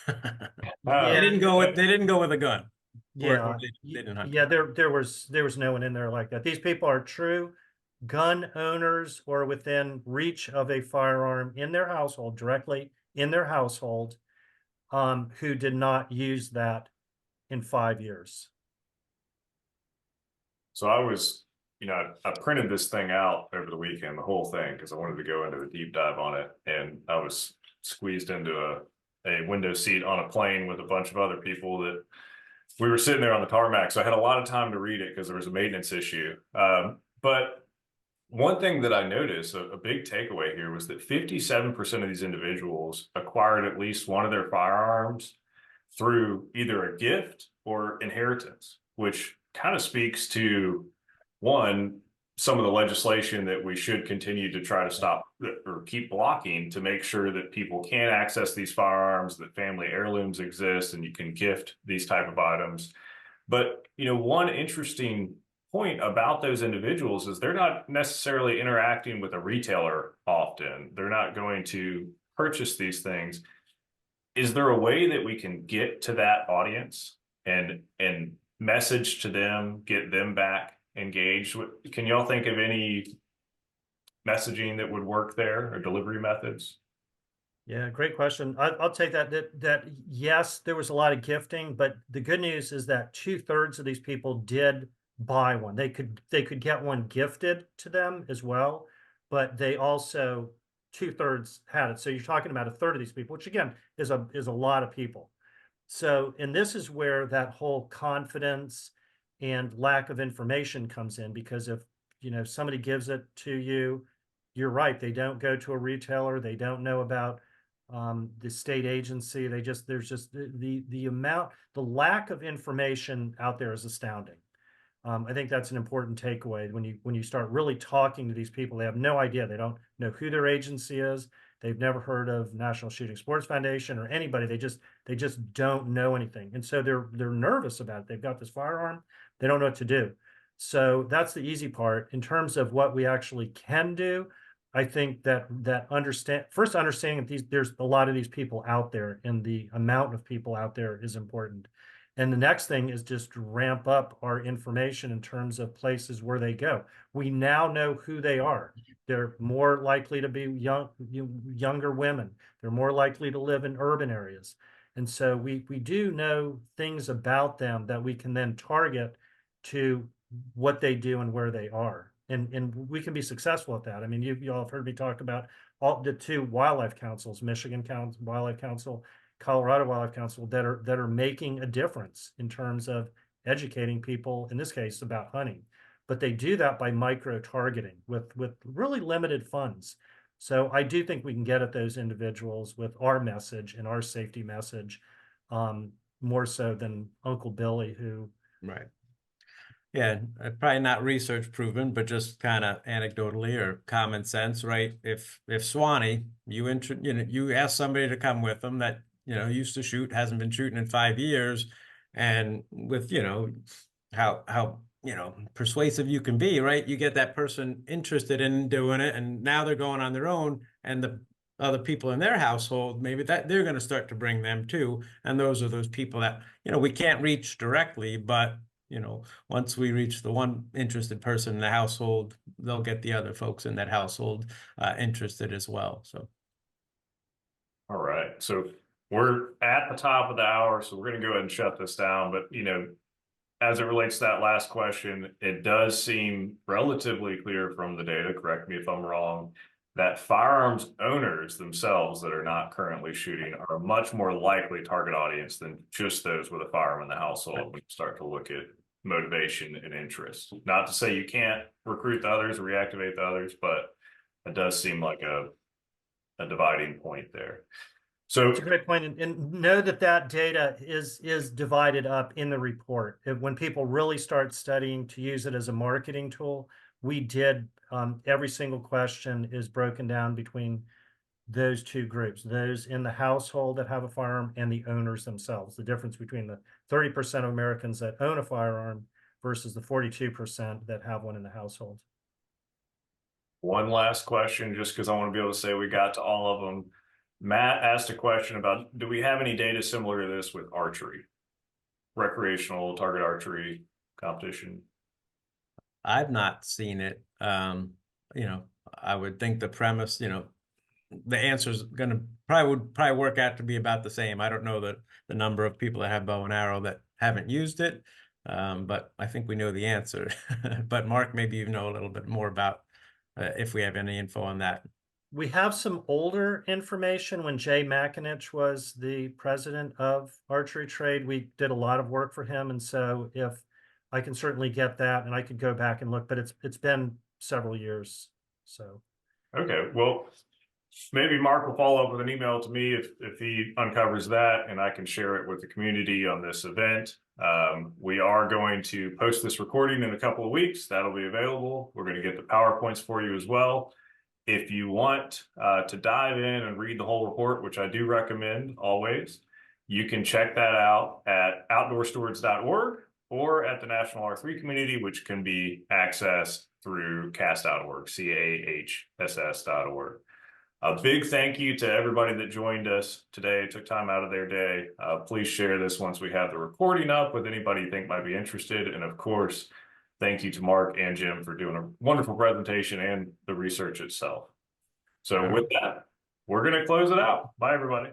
Yeah. They didn't go with a gun. Yeah. They didn't hunt. Yeah, there was no one in there like that. These people are true gun owners or within reach of a firearm in their household, directly in their household who did not use that in 5 years. So I was, I printed this thing out over the weekend, the whole thing, because I wanted to go into the deep dive on it. And I was squeezed into a window seat on a plane with a bunch of other people that we were sitting there on the tarmac. So I had a lot of time to read it because there was a maintenance issue. But one thing that I noticed, a big takeaway here, was that 57% of these individuals acquired at least one of their firearms through either a gift or inheritance, which kind of speaks to, one, some of the legislation that we should continue to try to stop or keep blocking to make sure that people can access these firearms, that family heirlooms exist, and you can gift these type of items. But, one interesting point about those individuals is they're not necessarily interacting with a retailer often. They're not going to purchase these things. Is there a way that we can get to that audience and message to them, get them back engaged? Can y'all think of any messaging that would work there or delivery methods? Yeah, great question. I'll take that yes, there was a lot of gifting, but the good news is that 2/3 of these people did buy one. They could get one gifted to them as well, but they also 2/3 had it. So you're talking about a third of these people, which again is a lot of people. So, and this is where that whole confidence and lack of information comes in, because if somebody gives it to you, you're right, they don't go to a retailer, they don't know about the state agency. There's just the lack of information out there is astounding. I think that's an important takeaway when you start really talking to these people. They have no idea. They don't know who their agency is. They've never heard of National Shooting Sports Foundation or anybody. They just don't know anything, and so they're nervous about it. They've got this firearm. They don't know what to do. So that's the easy part. In terms of what we actually can do, I think that understanding that there's a lot of these people out there, and the amount of people out there is important. And the next thing is just ramp up our information in terms of places where they go. We now know who they are. They're more likely to be younger women. They're more likely to live in urban areas. And so we do know things about them that we can then target to what they do and where they are. And we can be successful at that. I mean, you all have heard me talk about all the 2 wildlife councils, Michigan Wildlife Council, Colorado Wildlife Council, that are making a difference in terms of educating people, in this case, about hunting. But they do that by micro targeting with really limited funds. So I do think we can get at those individuals with our message and our safety message, more so than Uncle Billy, who. Right. Yeah, probably not research proven, but just kind of anecdotally or common sense, right? If Swanny, you ask somebody to come with them that used to shoot, hasn't been shooting in 5 years, and with how persuasive you can be, right? You get that person interested in doing it, and now they're going on their own, and the other people in their household, maybe that they're going to start to bring them too, and those are those people that we can't reach directly, but once we reach the one interested person in the household, they'll get the other folks in that household interested as well. So, All right. So we're at the top of the hour, so we're going to go ahead and shut this down. But, as it relates to that last question, it does seem relatively clear from the data, correct me if I'm wrong, that firearms owners themselves that are not currently shooting are a much more likely target audience than just those with a firearm in the household when you start to look at motivation and interest. Not to say you can't recruit the others or reactivate the others, but it does seem like a dividing point there. So it's a great point, and know that data is divided up in the report. When people really start studying to use it as a marketing tool, we did every single question is broken down between those 2 groups, those in the household that have a firearm and the owners themselves, the difference between the 30% of Americans that own a firearm versus the 42% that have one in the household. One last question, just because I want to be able to say we got to all of them. Matt asked a question about, do we have any data similar to this with archery, recreational target archery competition? I've not seen it. I would think the premise, the answer is gonna probably work out to be about the same. I don't know the number of people that have bow and arrow that haven't used it, but I think we know the answer. But Mark, maybe you know a little bit more about if we have any info on that. We have some older information. When Jay McAninch was the president of Archery Trade, we did a lot of work for him. And so if I can certainly get that, and I could go back and look, but it's been several years. So. Okay, well, maybe Mark will follow up with an email to me if he uncovers that, and I can share it with the community on this event. We are going to post this recording in a couple of weeks. That'll be available. We're going to get the PowerPoints for you as well. If you want to dive in and read the whole report, which I do recommend always, you can check that out at outdoorstewards.org or at the National R3 Community, which can be accessed through CAHSS.org, CAHSS.org. A big thank you to everybody that joined us today, took time out of their day. Please share this once we have the recording up with anybody you think might be interested. And of course, thank you to Mark and Jim for doing a wonderful presentation and the research itself. So with that, we're going to close it out. Bye, everybody.